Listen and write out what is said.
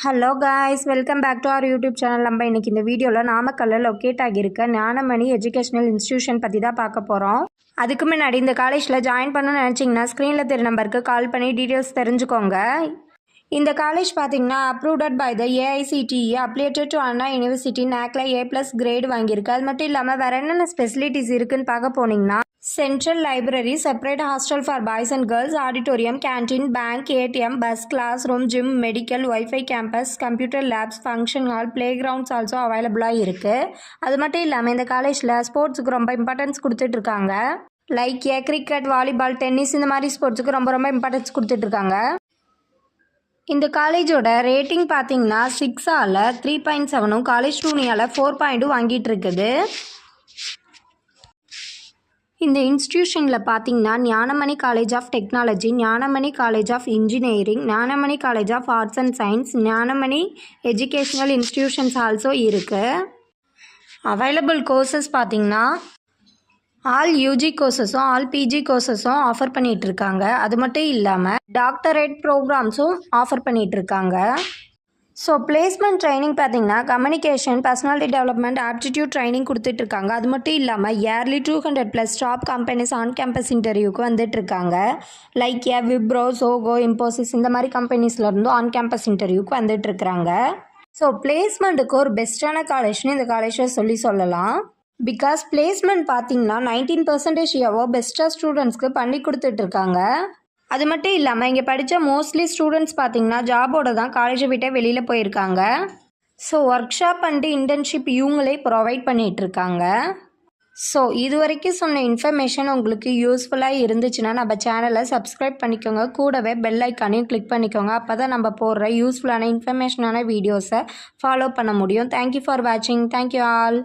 Hello guys, welcome back to our YouTube channel. நம்ம இன்றைக்கி இந்த வீடியோவில் நாமக்கல்லில் லொக்கேட் ஆகியிருக்க ஞானமணி எஜுகேஷனல் இன்ஸ்டியூஷன் பற்றி தான் பார்க்க போகிறோம். அதுக்கு முன்னாடி இந்த காலேஜில் ஜாயின் பண்ணணும்னு நினச்சிங்கன்னா ஸ்க்ரீனில் தெரிய நம்பருக்கு கால் பண்ணி டீட்டெயில்ஸ் தெரிஞ்சுக்கோங்க. இந்த காலேஜ் பார்த்தீங்கன்னா approved by the AICTE, affiliated to Anna university, நாக்ல A+ கிரேடு வாங்கியிருக்கு. அது மட்டும் இல்லாமல் வேறு என்னென்ன ஃபெசிலிட்டிஸ் இருக்குதுன்னு பார்க்க போனீங்கன்னா central library, separate hostel for boys and girls, auditorium, canteen, bank, ATM, bus, classroom, gym, medical, wifi campus, computer labs, function hall, playgrounds also அவைலபிளாக இருக்குது. அது மட்டும் இல்லாமல் இந்த காலேஜில் ஸ்போர்ட்ஸுக்கு ரொம்ப இம்பார்ட்டன்ஸ் கொடுத்துட்ருக்காங்க. லைக் கிரிக்கெட், வாலிபால், டென்னிஸ் இந்த மாதிரி ஸ்போர்ட்ஸுக்கு ரொம்ப இம்பார்ட்டன்ஸ் கொடுத்துட்ருக்காங்க. இந்த காலேஜோட ரேட்டிங் பார்த்தீங்கன்னா 6ஆல் 3.7, காலேஜ் டூனியால் 4.2 வாங்கிட்டு இருக்குது. இந்த இன்ஸ்டிடியூஷனில் பார்த்தீங்கன்னா Gnanamani college of technology, Gnanamani college of engineering, Gnanamani college of arts and science, Gnanamani educational institutions also இருக்குது. அவைலபிள் கோர்சஸ் பார்த்தீங்கன்னா ஆல் யூஜி கோர்சஸும் ஆல் பிஜி கோர்சஸும் ஆஃபர் பண்ணிகிட்ருக்காங்க. அது மட்டும் இல்லாமல் டாக்டரேட் ப்ரோக்ராம்ஸும் ஆஃபர் பண்ணிகிட்ருக்காங்க. ஸோ பிளேஸ்மெண்ட் ட்ரைனிங் பார்த்தீங்கன்னா communication, personality development, aptitude training கொடுத்துட்ருக்காங்க. அது மட்டும் இல்லாமல் yearly 200+ top companies on campus இன்டர்வியூக்கு வந்துட்டுருக்காங்க. லைக் விப்ரோ, சோகோ, இம்போசிஸ் இந்த மாதிரி கம்பெனிஸ்லேருந்தும் ஆன் கேம்பஸ் இன்டர்வியூக்கு வந்துட்டுருக்குறாங்க. ஸோ பிளேஸ்மெண்ட்டுக்கு ஒரு பெஸ்ட்டான காலேஜ்னு இந்த காலேஜை சொல்லலாம். பிகாஸ் பிளேஸ்மெண்ட் பார்த்தீங்கன்னா 19% எவ்வளோ பெஸ்ட்டாக ஸ்டூடெண்ட்ஸ்க்கு பண்ணி கொடுத்துட்ருக்காங்க. அது மட்டும் இல்லாமல் இங்கே படித்த மோஸ்ட்லி ஸ்டூடெண்ட்ஸ் பார்த்தீங்கன்னா ஜாபோட தான் காலேஜை விட்டே வெளியில் போயிருக்காங்க. So work shop and internship இவங்களே ப்ரொவைட் பண்ணிகிட்ருக்காங்க. ஸோ இது வரைக்கும் சொன்ன இன்ஃபர்மேஷன் உங்களுக்கு யூஸ்ஃபுல்லாக இருந்துச்சுன்னா நம்ம சேனலை சப்ஸ்கிரைப் பண்ணிக்கோங்க. கூடவே பெல் ஐக்கானையும் கிளிக் பண்ணிக்கோங்க. அப்போ தான் நம்ம போடுற யூஸ்ஃபுல்லான இன்ஃபர்மேஷனான வீடியோஸை ஃபாலோ பண்ண முடியும். தேங்க்யூ ஃபார் வாட்சிங். Thank you all.